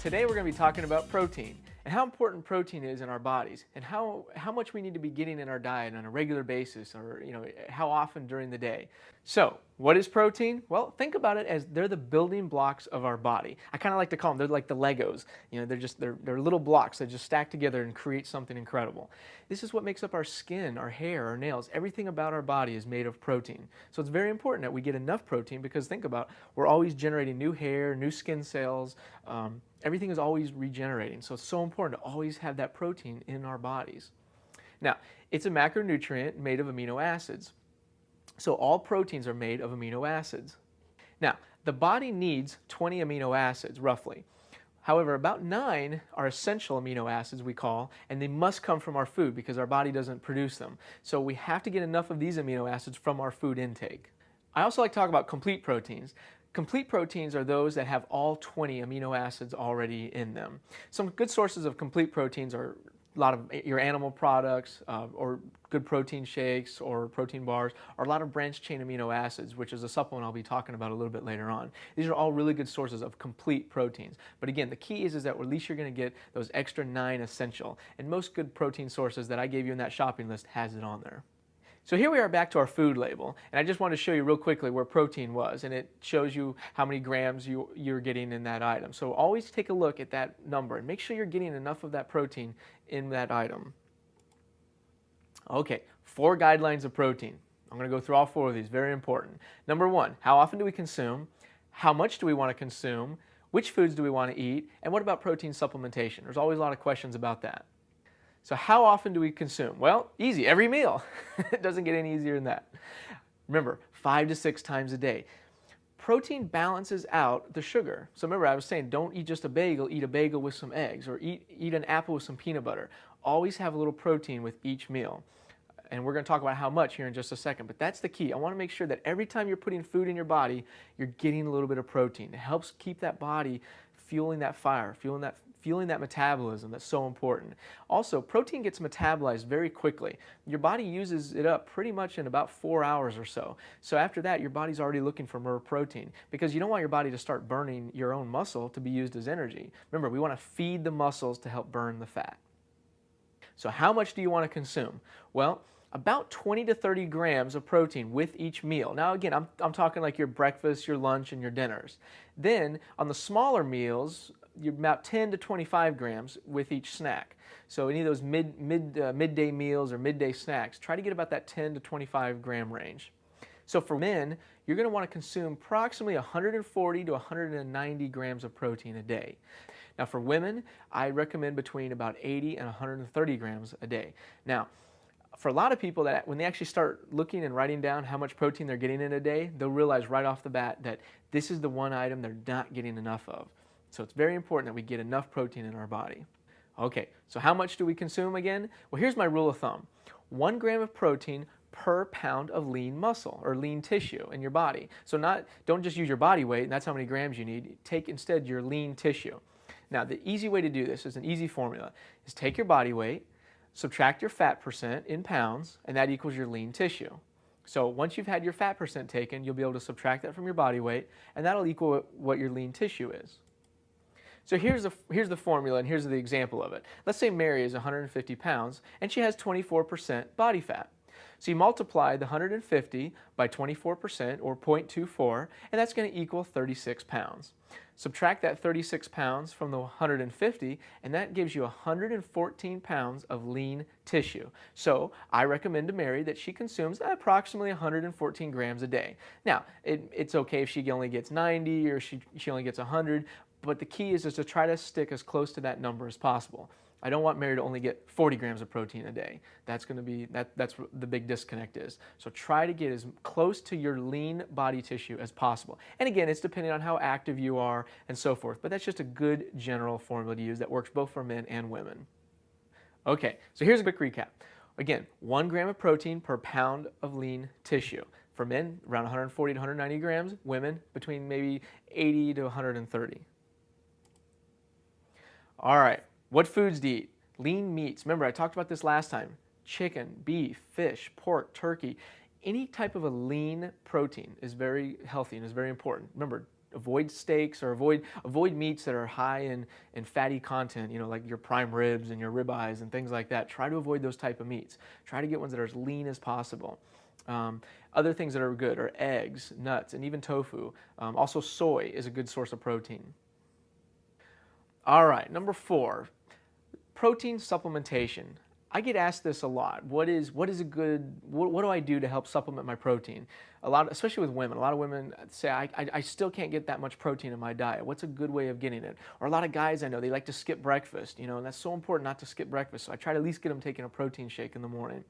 Today we're going to be talking about protein and how important protein is in our bodies and how much we need to be getting in our diet on a regular basis, or how often during the day. So what is protein? Well, think about it as they're the building blocks of our body. I kind of like to call them, they're like the Legos. They're little blocks that just stack together and create something incredible. This is what makes up our skin, our hair, our nails. Everything about our body is made of protein. So it's very important that we get enough protein, because think about, we're always generating new hair, new skin cells. Everything is always regenerating. So it's so important to always have that protein in our bodies. Now, it's a macronutrient made of amino acids. So all proteins are made of amino acids. Now, the body needs 20 amino acids, roughly. However, about 9 are essential amino acids, we call, and they must come from our food because our body doesn't produce them. So we have to get enough of these amino acids from our food intake. I also like to talk about complete proteins. Complete proteins are those that have all 20 amino acids already in them. Some good sources of complete proteins are a lot of your animal products, or good protein shakes or protein bars, or a lot of branched chain amino acids, which is a supplement I'll be talking about a little bit later on. These are all really good sources of complete proteins. But again, the key is that at least you're going to get those extra 9 essential. And most good protein sources that I gave you in that shopping list has it on there. So here we are back to our food label, and I just want to show you real quickly where protein was, and it shows you how many grams you're getting in that item. So always take a look at that number and make sure you're getting enough of that protein in that item. Okay, 4 guidelines of protein. I'm going to go through all 4 of these, very important. Number 1, how often do we consume? How much do we want to consume? Which foods do we want to eat? And what about protein supplementation? There's always a lot of questions about that. So how often do we consume? Well, easy, every meal. It doesn't get any easier than that. Remember, 5 to 6 times a day. Protein balances out the sugar. So remember, I was saying, don't eat just a bagel, eat a bagel with some eggs, or eat an apple with some peanut butter. Always have a little protein with each meal. And we're going to talk about how much here in just a second, but that's the key. I want to make sure that every time you're putting food in your body, you're getting a little bit of protein. It helps keep that body fueling that fire, fueling that metabolism that's so important. Also, protein gets metabolized very quickly. Your body uses it up pretty much in about 4 hours or so. So after that, your body's already looking for more protein, because you don't want your body to start burning your own muscle to be used as energy. Remember, we want to feed the muscles to help burn the fat. So how much do you want to consume? Well, about 20 to 30 grams of protein with each meal. Now again, I'm talking like your breakfast, your lunch, and your dinners. Then on the smaller meals, you're about 10 to 25 grams with each snack. So any of those midday meals or midday snacks, try to get about that 10 to 25 gram range. So for men, you're going to want to consume approximately 140 to 190 grams of protein a day. Now for women, I recommend between about 80 and 130 grams a day. Now, for a lot of people, that when they actually start looking and writing down how much protein they're getting in a day, they'll realize right off the bat that this is the one item they're not getting enough of. So it's very important that we get enough protein in our body. Okay, so how much do we consume again? Well, here's my rule of thumb. 1 gram of protein per pound of lean muscle or lean tissue in your body. So don't just use your body weight and that's how many grams you need. Take instead your lean tissue. Now, the easy way to do this is an easy formula. Is take your body weight, subtract your fat percent in pounds, and that equals your lean tissue. So once you've had your fat percent taken, you'll be able to subtract that from your body weight, and that'll equal what your lean tissue is. So here's the formula, and here's the example of it. Let's say Mary is 150 pounds, and she has 24% body fat. So you multiply the 150 by 24%, or 0.24, and that's going to equal 36 pounds. Subtract that 36 pounds from the 150, and that gives you 114 pounds of lean tissue. So I recommend to Mary that she consumes approximately 114 grams a day. Now, it's okay if she only gets 90 or she only gets 100, but the key is to try to stick as close to that number as possible. I don't want Mary to only get 40 grams of protein a day. That's going to be, that's what the big disconnect is. So try to get as close to your lean body tissue as possible. And again, it's depending on how active you are and so forth, but that's just a good general formula to use that works both for men and women. Okay, so here's a quick recap. Again, 1 gram of protein per pound of lean tissue. For men, around 140 to 190 grams. Women, between maybe 80 to 130. All right. What foods to eat? Lean meats. Remember, I talked about this last time. Chicken, beef, fish, pork, turkey. Any type of a lean protein is very healthy and is very important. Remember, avoid steaks or avoid meats that are high in fatty content, like your prime ribs and your ribeyes and things like that. Try to avoid those type of meats. Try to get ones that are as lean as possible. Other things that are good are eggs, nuts, and even tofu. Also, soy is a good source of protein. All right, number 4, protein supplementation. I get asked this a lot. What do I do to help supplement my protein? Especially with women, a lot of women say, I still can't get that much protein in my diet. What's a good way of getting it? Or a lot of guys I know, they like to skip breakfast, and that's so important not to skip breakfast. So I try to at least get them taking a protein shake in the morning.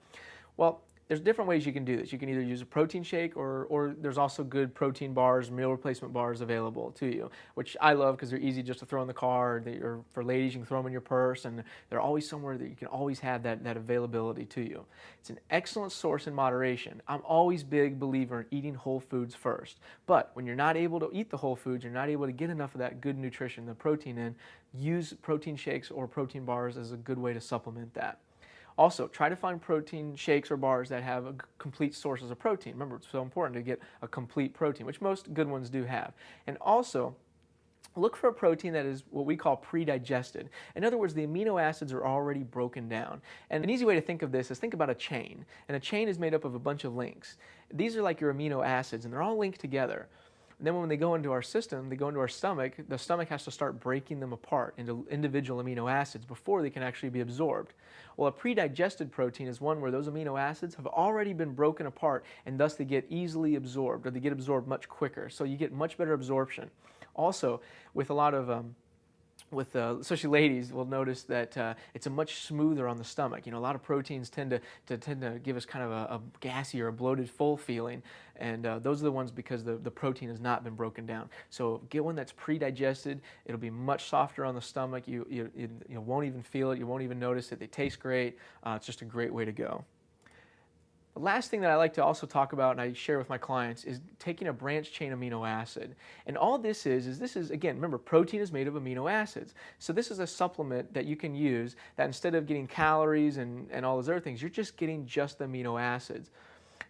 Well, there's different ways you can do this. You can either use a protein shake or there's also good protein bars, meal replacement bars available to you, which I love because they're easy just to throw in the car. Or for ladies, you can throw them in your purse, and they're always somewhere that you can always have that availability to you. It's an excellent source in moderation. I'm always a big believer in eating whole foods first. But when you're not able to eat the whole foods, you're not able to get enough of that good nutrition, the protein in, use protein shakes or protein bars as a good way to supplement that. Also, try to find protein shakes or bars that have complete sources of protein. Remember, it's so important to get a complete protein, which most good ones do have. And also, look for a protein that is what we call pre-digested. In other words, the amino acids are already broken down. And an easy way to think of this is think about a chain. And a chain is made up of a bunch of links. These are like your amino acids, and they're all linked together. And then when they go into our system, they go into our stomach, the stomach has to start breaking them apart into individual amino acids before they can actually be absorbed. Well, a pre-digested protein is one where those amino acids have already been broken apart, and thus they get easily absorbed, or they get absorbed much quicker. So you get much better absorption. Also, with a lot of especially ladies will notice that it's a much smoother on the stomach. A lot of proteins tend to give us kind of a gassy or a bloated, full feeling, and those are the ones because the protein has not been broken down. So get one that's pre-digested. It'll be much softer on the stomach. You won't even feel it. You won't even notice it. They taste great. It's just a great way to go. The last thing that I like to also talk about and I share with my clients is taking a branched chain amino acid. And all this is again, remember, protein is made of amino acids. So this is a supplement that you can use that instead of getting calories and all those other things, you're just getting just the amino acids.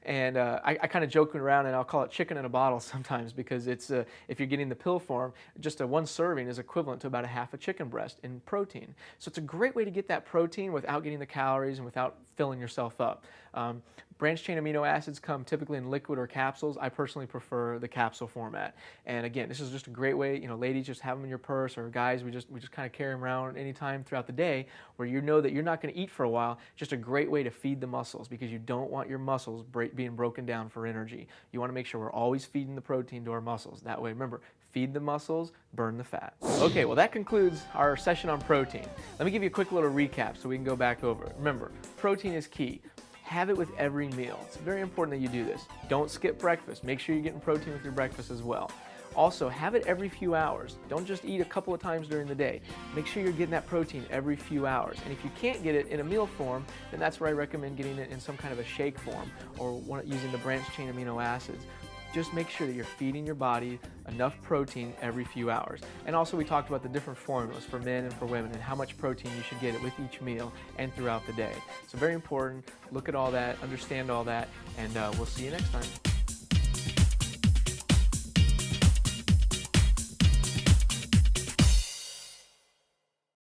And I kind of joke around and I'll call it chicken in a bottle sometimes because it's if you're getting the pill form, just one serving is equivalent to about a half a chicken breast in protein. So it's a great way to get that protein without getting the calories and without filling yourself up. Branched chain amino acids come typically in liquid or capsules. I personally prefer the capsule format. And again, this is just a great way, ladies just have them in your purse, or guys, we just kind of carry them around anytime throughout the day where you know that you're not going to eat for a while. Just a great way to feed the muscles because you don't want your muscles being broken down for energy. You want to make sure we're always feeding the protein to our muscles. That way, remember, feed the muscles, burn the fat. Okay, well that concludes our session on protein. Let me give you a quick little recap so we can go back over it. Remember, protein is key. Have it with every meal. It's very important that you do this. Don't skip breakfast. Make sure you're getting protein with your breakfast as well. Also, have it every few hours. Don't just eat a couple of times during the day. Make sure you're getting that protein every few hours. And if you can't get it in a meal form, then that's where I recommend getting it in some kind of a shake form or using the branched chain amino acids. Just make sure that you're feeding your body enough protein every few hours. And also we talked about the different formulas for men and for women and how much protein you should get with each meal and throughout the day. So very important. Look at all that, understand all that, and we'll see you next time.